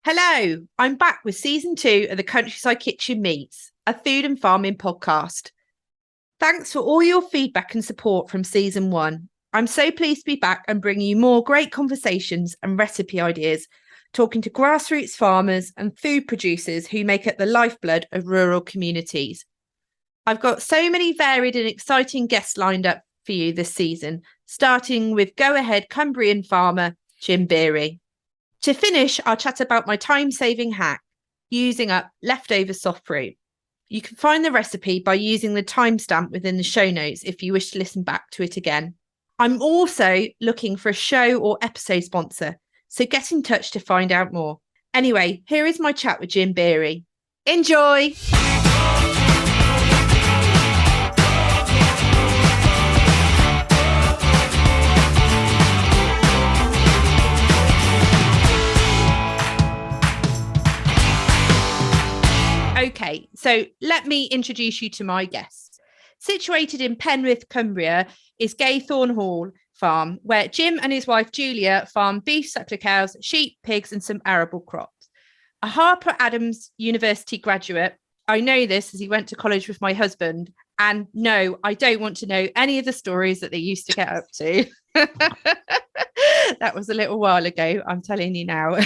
Hello, I'm back with season 2 of the Countryside Kitchen Meets, a food and farming podcast. Thanks for all your feedback and support from season 1. I'm so pleased to be back and bringing you more great conversations and recipe ideas, talking to grassroots farmers and food producers who make up the lifeblood of rural communities. I've got so many varied and exciting guests lined up for you this season, starting with go-ahead Cumbrian farmer Jim Beary. To finish, I'll chat about my time-saving hack, using up leftover soft fruit. You can find the recipe by using the timestamp within the show notes if you wish to listen back to it again. I'm also looking for a show or episode sponsor, so get in touch to find out more. Anyway, here is my chat with Jim Beary. Enjoy! Okay, so let me introduce you to my guests. Situated in Penrith, Cumbria, is Gaythorne Hall Farm, where Jim and his wife Julia farm beef suckler cows, sheep, pigs, and some arable crops. A Harper Adams University graduate, I know this as he went to college with my husband, and no, I don't want to know any of the stories that they used to get up to. That was a little while ago, I'm telling you now.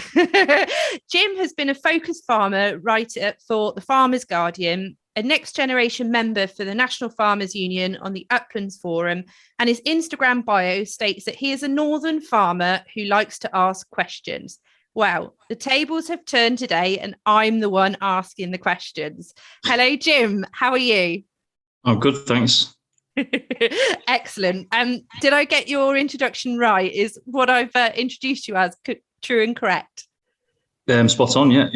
Jim has been a focused farmer writer for the Farmers Guardian, a next generation member for the National Farmers Union on the Uplands Forum, and his Instagram bio states that he is a northern farmer who likes to ask questions. Well, the tables have turned today and I'm the one asking the questions. Hello, Jim. How are you? Oh, good, thanks. Excellent. Did I get your introduction right? Is what I've introduced you as true and correct? Spot on, yeah.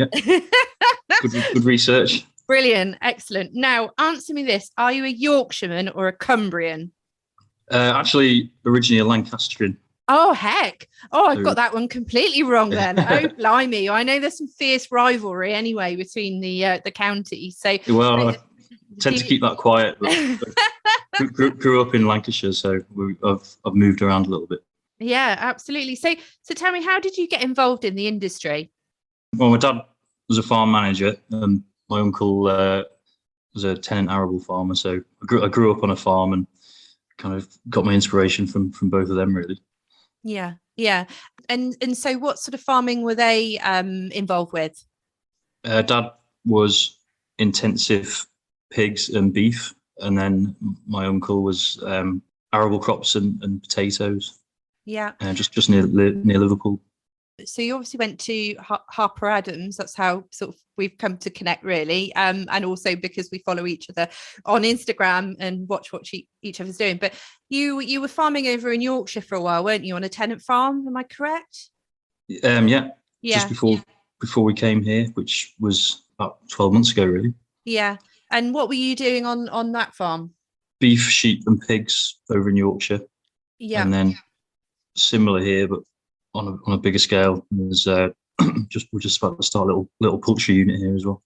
Good research. Brilliant, excellent. Now, answer me this. Are you a Yorkshireman or a Cumbrian? Actually, originally a Lancastrian. Oh, heck. Oh, I've got that one completely wrong then. Oh, blimey. I know there's some fierce rivalry anyway between the counties. So, well, I tend to keep that quiet. Grew up in Lancashire, so I've moved around a little bit. Yeah, absolutely. So tell me, how did you get involved in the industry? Well, my dad was a farm manager, and my uncle was a tenant arable farmer. So I grew up on a farm and kind of got my inspiration from both of them, really. Yeah. And so what sort of farming were they involved with? Dad was intensive pigs and beef. And then my uncle was arable crops and potatoes. Yeah. Just near Liverpool. So you obviously went to Harper Adams. That's how sort of we've come to connect, really. And also because we follow each other on Instagram and watch what each other's doing. But you were farming over in Yorkshire for a while, weren't you, on a tenant farm? Am I correct? Yeah. Just before we came here, which was about 12 months ago, really. Yeah. And what were you doing on that farm? Beef, sheep and pigs over in Yorkshire. Yeah. And then similar here, but on a bigger scale. There's we're just about to start a little poultry unit here as well.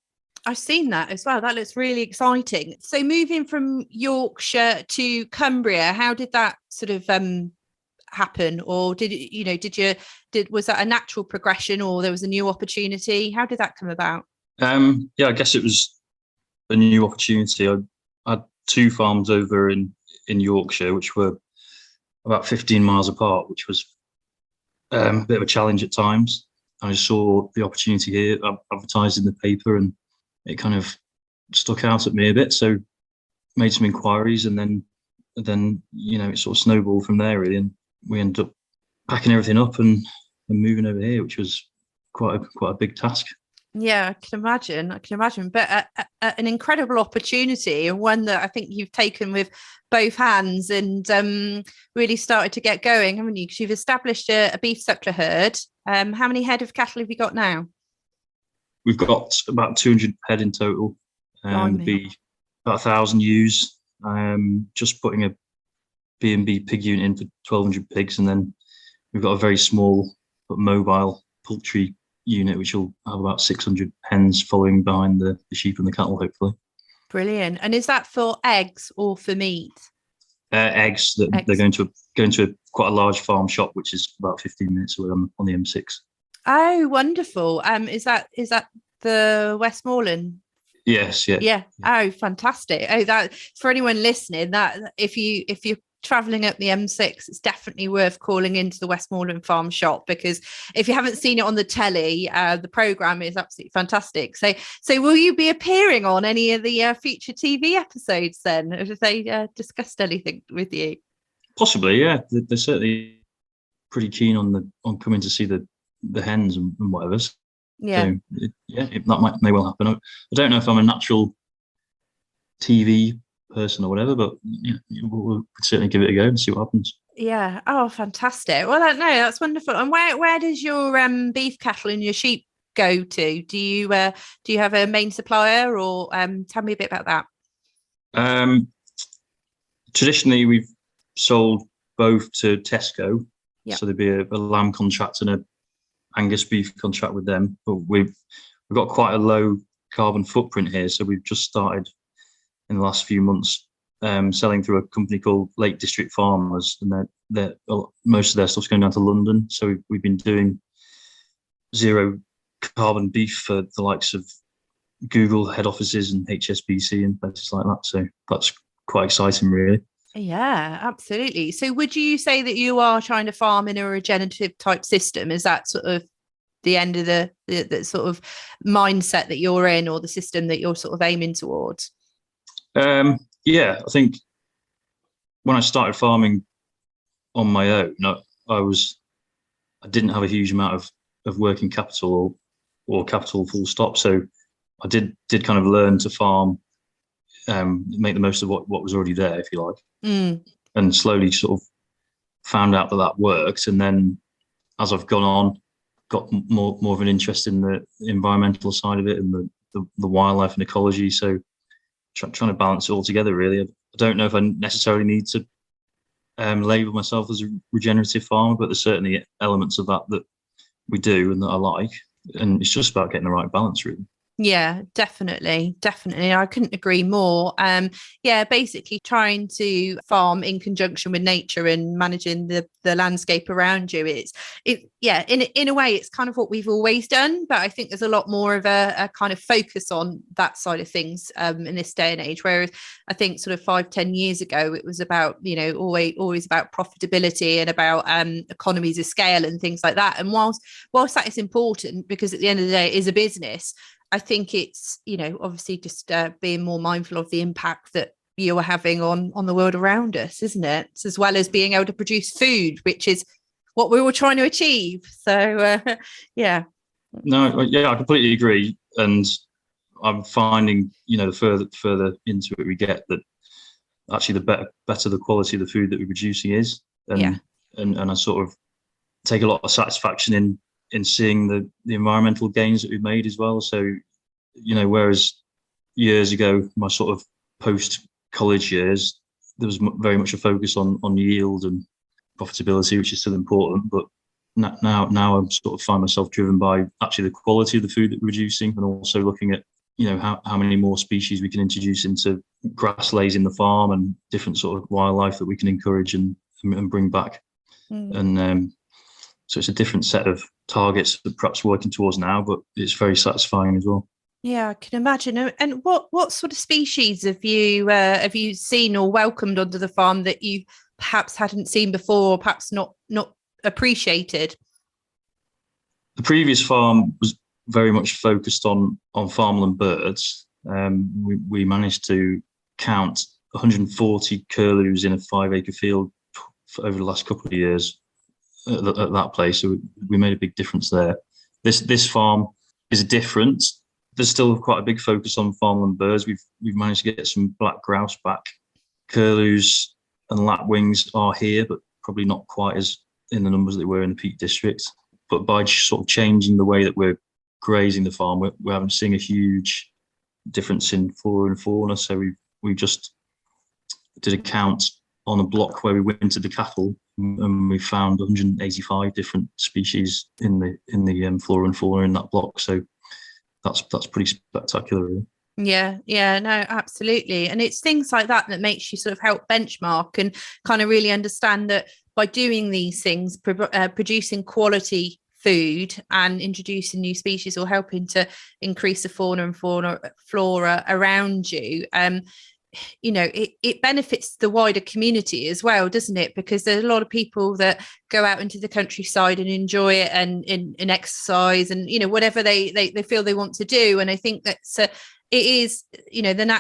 I've seen that as well. That looks really exciting. So moving from Yorkshire to Cumbria, how did that sort of happen? Or was that a natural progression or there was a new opportunity? How did that come about? I guess it was a new opportunity. I had two farms over in Yorkshire, which were about 15 miles apart, which was a bit of a challenge at times. I saw the opportunity here advertised in the paper and it kind of stuck out at me a bit. So made some inquiries and then it sort of snowballed from there, really. And we ended up packing everything up and moving over here, which was quite a big task. Yeah, I can imagine. But an incredible opportunity, and one that I think you've taken with both hands and really started to get going, haven't you? Because you've established a beef suckler herd. How many head of cattle have you got now? We've got about 200 head in total. Be about 1,000 ewes. Just putting a B&B pig unit in for 1,200 pigs, and then we've got a very small but mobile poultry unit which will have about 600 hens following behind the sheep and the cattle, hopefully. Brilliant. And is that for eggs or for meat? Eggs. They're going to quite a large farm shop, which is about 15 minutes away on the M6. Oh, wonderful. Is that the Westmoreland? Yes, yeah. Yeah. Oh, fantastic. Oh, that for anyone listening, that if you're traveling up the M6, it's definitely worth calling into the Westmoreland Farm shop, because if you haven't seen it on the telly, the program is absolutely fantastic. So will you be appearing on any of the future TV episodes then? Have they discussed anything with you? Possibly, yeah. They're certainly pretty keen on coming to see the hens and whatever. Yeah. So that may well happen. I don't know if I'm a natural TV person or whatever, but we'll certainly give it a go and see what happens. Yeah. Oh, fantastic. Well, no, that's wonderful. And where does your beef cattle and your sheep go to? Do you have a main supplier, or tell me a bit about that? Traditionally, we've sold both to Tesco, Yeah. so there'd be a lamb contract and a Angus beef contract with them. But we've got quite a low carbon footprint here, so we've just started in the last few months selling through a company called Lake District Farmers, and most of their stuff's going down to London. So we've been doing zero carbon beef for the likes of Google head offices and HSBC and places like that. So that's quite exciting, really. Yeah, absolutely. So would you say that you are trying to farm in a regenerative type system? Is that sort of the end of the sort of mindset that you're in, or the system that you're sort of aiming towards? Yeah, I think when I started farming on my own, I didn't have a huge amount of working capital or capital full stop. So I did kind of learn to farm, make the most of what was already there, if you like, and slowly sort of found out that worked. And then as I've gone on, got more of an interest in the environmental side of it and the wildlife and ecology. So trying to balance it all together, really. I don't know if I necessarily need to label myself as a regenerative farmer, but there's certainly elements of that we do and that I like. And it's just about getting the right balance, really. Yeah, definitely. I couldn't agree more. Basically trying to farm in conjunction with nature and managing the landscape around you. In a way, it's kind of what we've always done, but I think there's a lot more of a kind of focus on that side of things in this day and age. Whereas I think sort of 5-10 years ago, it was about, always about profitability and about economies of scale and things like that. And whilst that is important, because at the end of the day, it is a business, I think it's, obviously just being more mindful of the impact that you are having on the world around us, isn't it? As well as being able to produce food, which is what we were trying to achieve. So, yeah. No, yeah, I completely agree. And I'm finding, the further into it we get, that actually the better the quality of the food that we're producing is. And I sort of take a lot of satisfaction in seeing the environmental gains that we've made as well. So, whereas years ago, my sort of post-college years, there was very much a focus on yield and profitability, which is still important. But now I'm sort of find myself driven by actually the quality of the food that we're producing, and also looking at, how many more species we can introduce into grass lays in the farm and different sort of wildlife that we can encourage and bring back. And so it's a different set of targets that perhaps working towards now, but it's very satisfying as well. Yeah, I can imagine. And what sort of species have you seen or welcomed onto the farm that you perhaps hadn't seen before, or perhaps not appreciated? The previous farm was very much focused on farmland birds. We managed to count 140 curlews in a 5-acre field over the last couple of years at that place. So we made a big difference there. This farm is different. There's still quite a big focus on farmland birds. We've managed to get some black grouse back. Curlews and lapwings are here, but probably not quite as in the numbers that they were in the Peak District. But by sort of changing the way that we're grazing the farm, we haven't seen a huge difference in flora and fauna. So we just did a count on a block where we wintered the cattle, and we found 185 different species in the flora and fauna in that block. So that's pretty spectacular, really. Yeah, no, absolutely. And it's things like that makes you sort of help benchmark and kind of really understand that by doing these things, producing quality food and introducing new species or helping to increase the fauna and flora around you, it benefits the wider community as well, doesn't it? Because there's a lot of people that go out into the countryside and enjoy it and exercise and, whatever they feel they want to do. And I think that's it is,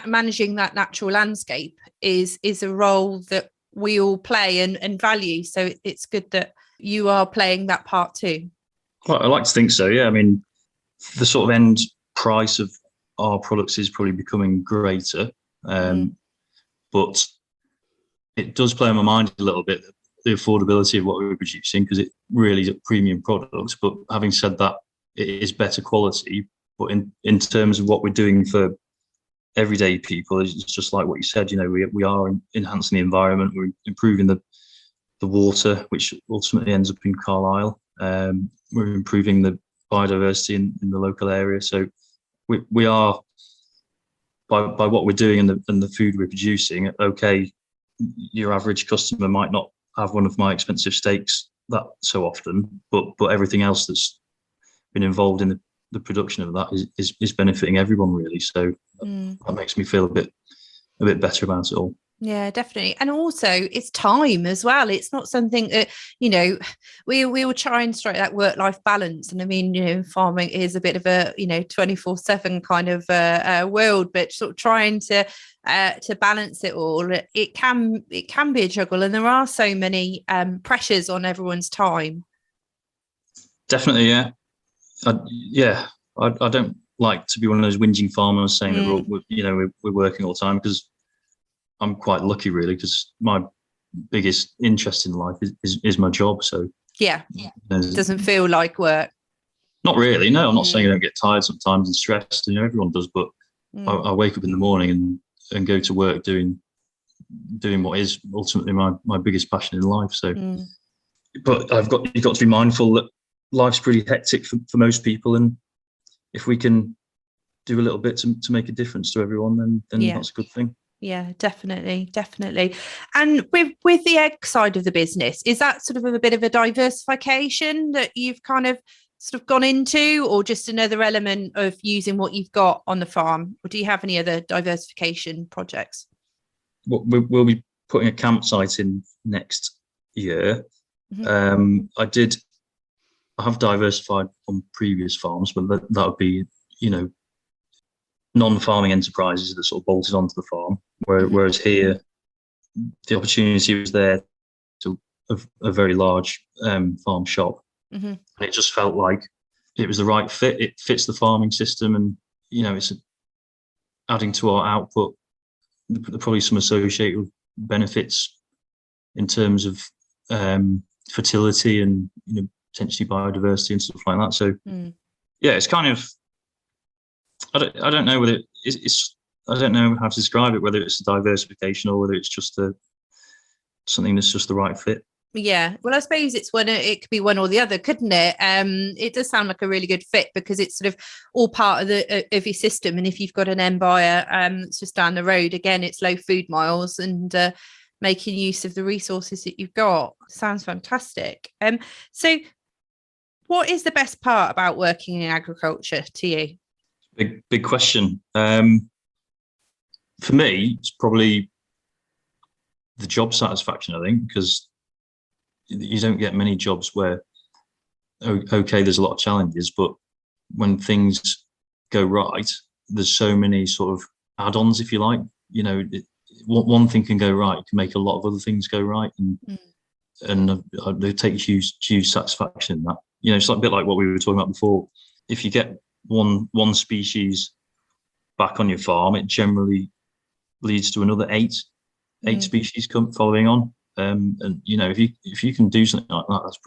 managing that natural landscape is a role that we all play and value. So it's good that you are playing that part too. Well, I like to think so. Yeah. I mean, the sort of end price of our products is probably becoming greater. But it does play on my mind a little bit, the affordability of what we're producing, because it really is a premium product. But having said that, it is better quality. But in terms of what we're doing for everyday people, it's just like what you said, we are enhancing the environment, we're improving the water, which ultimately ends up in Carlisle. We're improving the biodiversity in the local area. So we are, by what we're doing and the food we're producing, okay, your average customer might not have one of my expensive steaks that so often, but everything else that's been involved in the production of that is benefiting everyone really. So that makes me feel a bit better about it all. Yeah, definitely. And also it's time as well. It's not something that, we will try and strike that work-life balance. And I mean, farming is a bit of a, 24/7 kind of world, but sort of trying to balance it all, it can be a juggle. And there are so many pressures on everyone's time. Definitely, yeah. I don't like to be one of those whinging farmers saying that we're working all the time, because I'm quite lucky really, because my biggest interest in life is my job. So yeah, it doesn't feel like work. Not really. No, I'm not saying I don't get tired sometimes and stressed. Everyone does, but I wake up in the morning and go to work doing what is ultimately my biggest passion in life. So, but you've got to be mindful that life's pretty hectic for most people, and if we can do a little bit to make a difference to everyone, then that's a good thing. Yeah, definitely. And with the egg side of the business, is that sort of a bit of a diversification that you've kind of sort of gone into, or just another element of using what you've got on the farm? Or do you have any other diversification projects? We'll be putting a campsite in next year. I have diversified on previous farms, but that would be, non-farming enterprises that sort of bolted onto the farm. Whereas here, the opportunity was there to a very large farm shop. And it just felt like it was the right fit. It fits the farming system, and it's adding to our output. Probably some associated benefits in terms of fertility and potentially biodiversity and stuff like that. So it's kind of, I don't know whether it's I don't know how to describe it, whether it's a diversification or whether it's just something that's just the right fit. Yeah, well, I suppose it could be one or the other, couldn't it? It does sound like a really good fit, because it's sort of all part of your system. And if you've got an end buyer, it's just down the road. Again, it's low food miles and making use of the resources that you've got. Sounds fantastic. So, what is the best part about working in agriculture to you? Big question. For me, it's probably the job satisfaction, I think, because you don't get many jobs where, okay, there's a lot of challenges, but when things go right, there's so many sort of add-ons, if you like. One thing can go right, it can make a lot of other things go right, and they take huge satisfaction in that. It's like a bit like what we were talking about before. If you get one species back on your farm, it generally leads to another eight species following on. And if you can do something like that, it's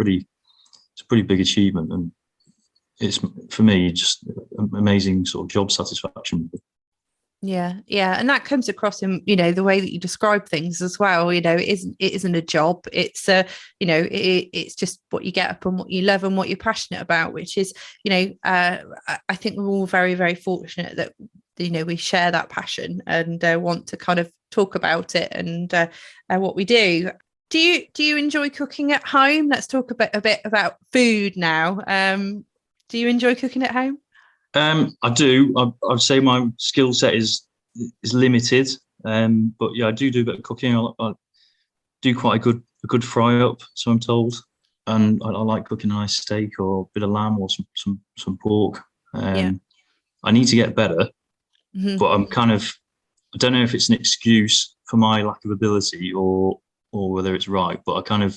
a pretty big achievement, and it's, for me, just amazing sort of job satisfaction. Yeah, and that comes across in the way that you describe things as well. It isn't a job. It's it's just what you get up and what you love and what you're passionate about, which is I think we're all very, very fortunate that we share that passion and want to kind of talk about it and what we do. Do you enjoy cooking at home? Let's talk a bit about food now. Do you enjoy cooking at home? I do. I'd say my skill set is limited. But yeah, I do a bit of cooking. I do quite a good fry up, so I'm told. And I like cooking a nice steak or a bit of lamb or some pork. I need to get better, but I'm I don't know if it's an excuse for my lack of ability or whether it's right, but I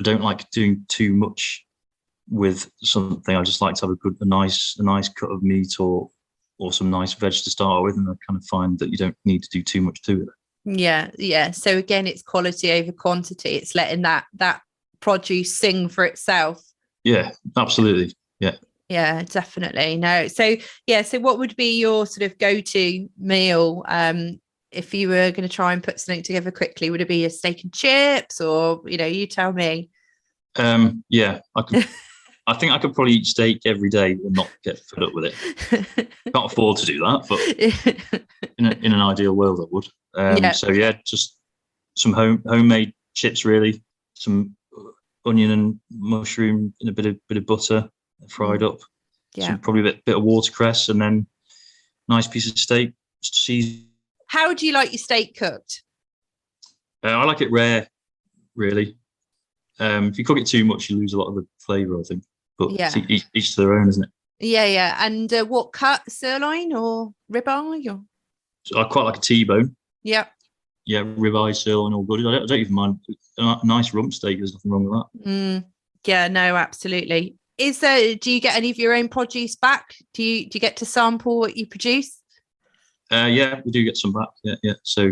don't like doing too much with something. I just like to have a nice cut of meat or some nice veg to start with, and I kind of find that you don't need to do too much to it. Yeah. So again, it's quality over quantity. It's letting that produce sing for itself. Yeah, absolutely. Yeah, definitely. No. So what would be your sort of go-to meal if you were going to try and put something together quickly? Would it be a steak and chips, or you tell me? Yeah, I could. I think I could probably eat steak every day and not get fed up with it. Can't afford to do that, but in an ideal world, I would. So yeah, just some homemade chips, really. Some onion and mushroom and a bit of butter fried up. Some probably a bit of watercress, and then nice piece of steak. How do you like your steak cooked? I like it rare, really. If you cook it too much, you lose a lot of the flavour, I think. But each to their own, isn't it? Yeah. And what cut? Sirloin or ribeye? Or? So I quite like a T-bone. Yeah. Yeah, ribeye, sirloin, all good. I don't even mind a nice rump steak. There's nothing wrong with that. Yeah, no, absolutely. Do you get any of your own produce back? Do you get to sample what you produce? Yeah, we do get some back. Yeah. So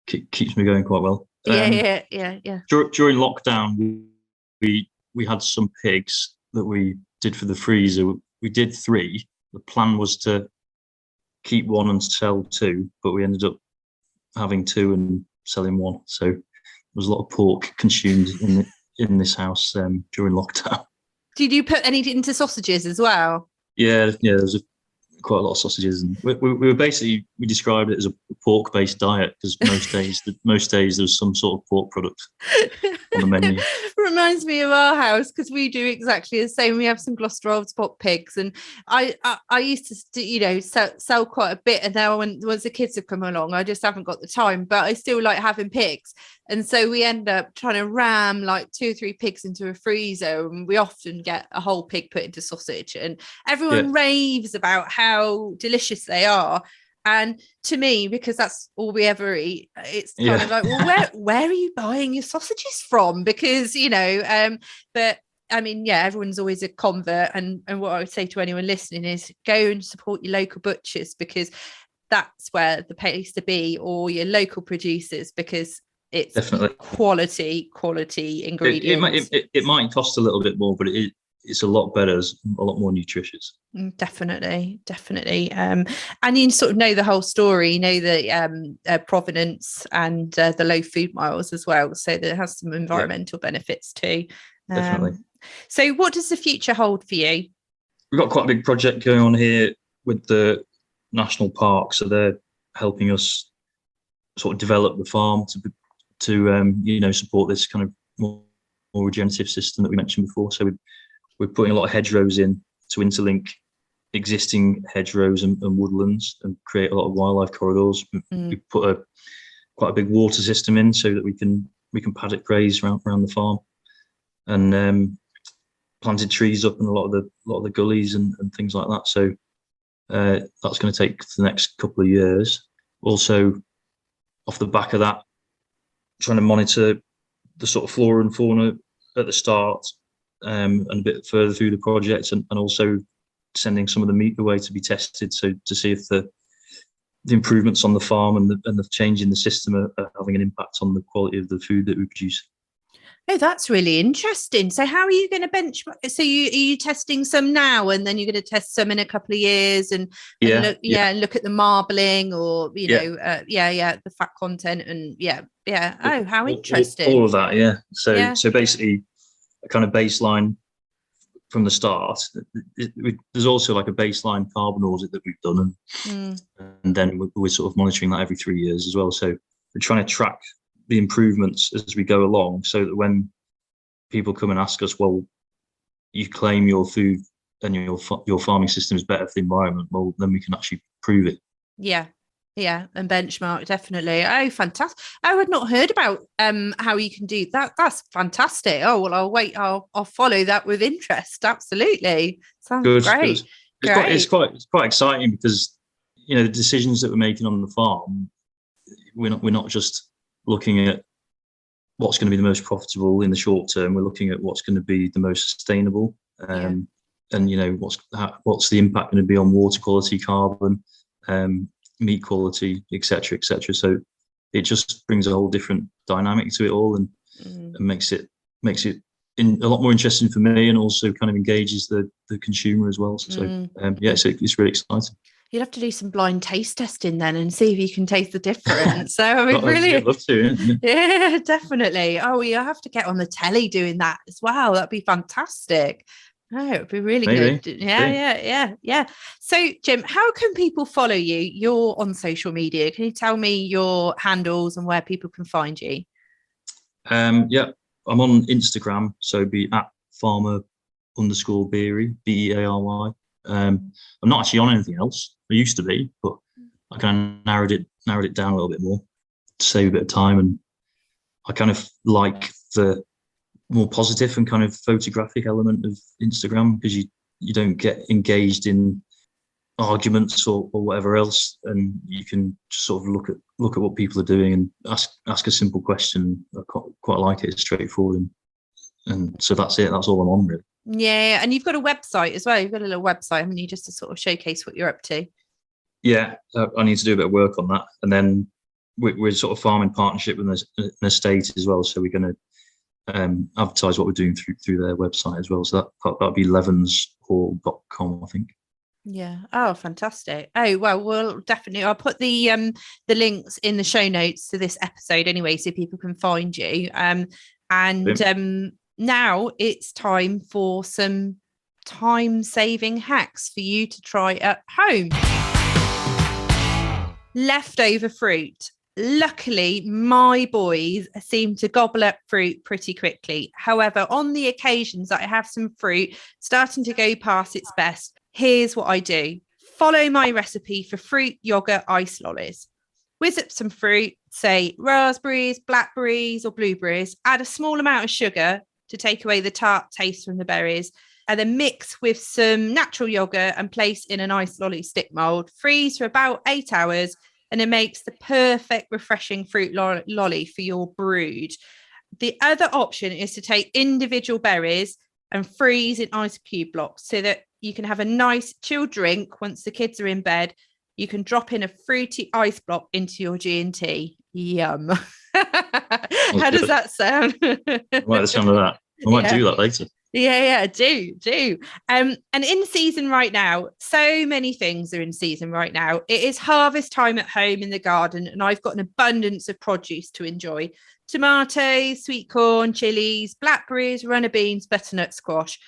keeps me going quite well. Yeah. During lockdown, we had some pigs that we did for the freezer. We did 3. The plan was to keep 1 and sell 2, but we ended up having 2 and selling 1. So there was a lot of pork consumed in this house during lockdown. Did you put any into sausages as well? Yeah. There's quite a lot of sausages, and we were basically, we described it as a pork-based diet, because most days there's some sort of pork product on the menu. Reminds me of our house, because we do exactly the same. We have some Gloucester old spot pigs, and I used to sell quite a bit, and now once the kids have come along, I just haven't got the time, but I still like having pigs. And so we end up trying to ram like 2 or 3 pigs into a freezer, and we often get a whole pig put into sausage, and everyone raves about how delicious they are. And to me, because that's all we ever eat, it's kind of like, well, where are you buying your sausages from? Because, but I mean, everyone's always a convert. And what I would say to anyone listening is go and support your local butchers, because that's where the place to be, or your local producers, because it's definitely quality ingredients. It might cost a little bit more, but it's a lot better, a lot more nutritious. Definitely. And you sort of know the whole story, the provenance and the low food miles as well. So that has some environmental benefits too. Definitely. So what does the future hold for you? We've got quite a big project going on here with the national park. So they're helping us sort of develop the farm to support this kind of more regenerative system that we mentioned before. So we're putting a lot of hedgerows in to interlink existing hedgerows and woodlands and create a lot of wildlife corridors. We put quite a big water system in so that we can paddock graze around the farm, and planted trees up in a lot of the gullies and things like that. So that's going to take the next couple of years. Also, off the back of that, trying to monitor the sort of flora and fauna at the start, and a bit further through the project, and also sending some of the meat away to be tested, so to see if the improvements on the farm and the change in the system are having an impact on the quality of the food that we produce. Oh, that's really interesting. So how are you going to benchmark? So are you testing some now, and then you're going to test some in a couple of years, and look at the marbling, or the fat content, and Oh, how interesting! All of that, yeah. So basically, a kind of baseline from the start. There's also like a baseline carbon audit that we've done, and then we're sort of monitoring that every 3 years as well. So we're trying to track the improvements as we go along, so that when people come and ask us, well, you claim your food and your farming system is better for the environment, well, then we can actually prove it. Yeah, and benchmark, definitely. Oh, fantastic. I had not heard about how you can do that. That's fantastic. Oh, well, I'll follow that with interest. Absolutely. Sounds Good, great. good. It's quite exciting, because the decisions that we're making on the farm, we're not just looking at what's going to be the most profitable in the short term. We're looking at what's going to be the most sustainable, and what's the impact going to be on water quality, carbon, meat quality, etc., etc. So it just brings a whole different dynamic to it all, and makes it a lot more interesting for me, and also kind of engages the consumer as well. So it's really exciting. You'd have to do some blind taste testing then and see if you can taste the difference. So I mean, really, I'd love to. Yeah, definitely. Oh, you have to get on the telly doing that as well. That'd be fantastic. Oh, it'd be really good. Yeah. So, Jim, how can people follow you? You're on social media. Can you tell me your handles and where people can find you? I'm on Instagram, so be at farmer_Beary, Beary. I'm not actually on anything else. I used to be, but I kind of narrowed it down a little bit more to save a bit of time. And I kind of like the more positive and kind of photographic element of Instagram, because you don't get engaged in arguments or whatever else, and you can just sort of look at what people are doing and ask a simple question. I quite like it. It's straightforward, and so that's it. That's all I'm on, really. Yeah, and you've got a website as well. You've got a little website, haven't you, just to sort of showcase what you're up to? Yeah, I need to do a bit of work on that, and then we're sort of farming partnership with an estate as well. So we're going to advertise what we're doing through their website as well. So that'll be levenshall.com, I think. Yeah. Oh, fantastic. Oh, well, we'll definitely, I'll put the links in the show notes to this episode anyway, so people can find you. Now it's time for some time-saving hacks for you to try at home. Leftover fruit. Luckily, my boys seem to gobble up fruit pretty quickly. However, on the occasions that I have some fruit starting to go past its best, here's what I do. Follow my recipe for fruit yogurt ice lollies. Whiz up some fruit, say raspberries, blackberries or blueberries. Add a small amount of sugar to take away the tart taste from the berries, and then mix with some natural yogurt and place in an ice lolly stick mold. Freeze for about 8 hours, and it makes the perfect refreshing fruit lolly for your brood. The other option is to take individual berries and freeze in ice cube blocks, so that you can have a nice chilled drink once the kids are in bed. You can drop in a fruity ice block into your G&T. Yum. How does that sound? I like the sound of that. I might do that later. Yeah, do. And in season right now, so many things are in season right now. It is harvest time at home in the garden, and I've got an abundance of produce to enjoy. Tomatoes, sweet corn, chilies, blackberries, runner beans, butternut squash.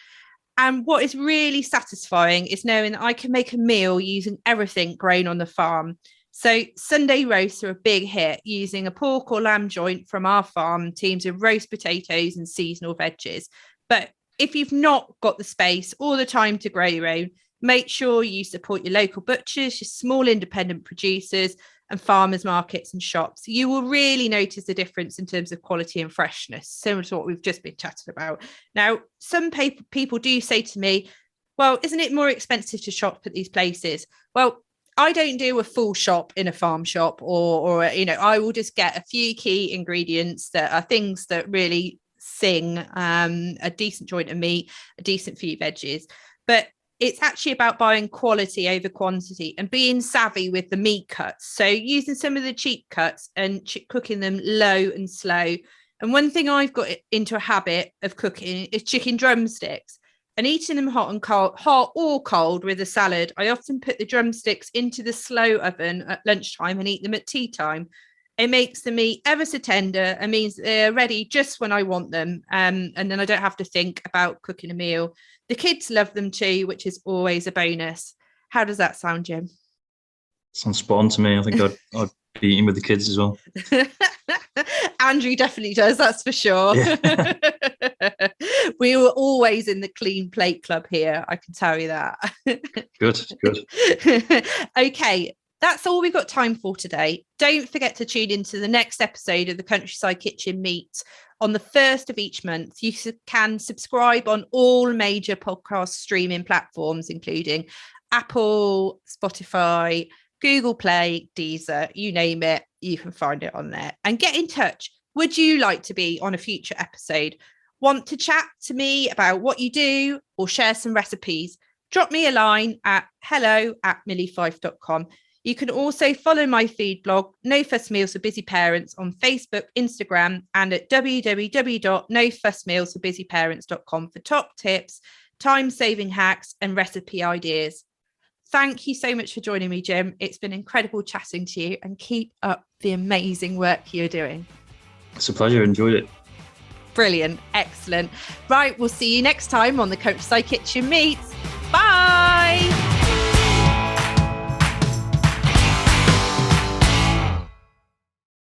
And what is really satisfying is knowing that I can make a meal using everything grown on the farm. So Sunday roasts are a big hit, using a pork or lamb joint from our farm, teams of roast potatoes and seasonal veggies. But if you've not got the space or the time to grow your own, make sure you support your local butchers, your small independent producers and farmers markets and shops. You will really notice the difference in terms of quality and freshness, similar to what we've just been chatting about. Now, some people do say to me, well, isn't it more expensive to shop at these places? Well, I don't do a full shop in a farm shop, or I will just get a few key ingredients that are things that really sing, a decent joint of meat, a decent few veggies. But it's actually about buying quality over quantity and being savvy with the meat cuts. So using some of the cheap cuts and cooking them low and slow. And one thing I've got into a habit of cooking is chicken drumsticks, and eating them hot or cold with a salad. I often put the drumsticks into the slow oven at lunchtime and eat them at tea time. It makes the meat ever so tender and means they're ready just when I want them. And then I don't have to think about cooking a meal. The kids love them too, which is always a bonus. How does that sound, Jim? Sounds spot on to me. I think I'd eating with the kids as well. Andrew definitely does, that's for sure. Yeah. We were always in the clean plate club here, I can tell you that. Good. Okay, that's all we've got time for today. Don't forget to tune into the next episode of the Countryside Kitchen Meets on the 1st of each month. You can subscribe on all major podcast streaming platforms, including Apple, Spotify, Google Play, Deezer, you name it, you can find it on there. And get in touch. Would you like to be on a future episode? Want to chat to me about what you do or share some recipes? Drop me a line at hello@milliefife.com. You can also follow my food blog, No Fuss Meals for Busy Parents, on Facebook, Instagram, and at www.nofussmealsforbusyparents.com for top tips, time-saving hacks, and recipe ideas. Thank you so much for joining me, Jim. It's been incredible chatting to you, and keep up the amazing work you're doing. It's a pleasure. Enjoyed it. Brilliant. Excellent. Right, we'll see you next time on the Countryside Kitchen Meets. Bye.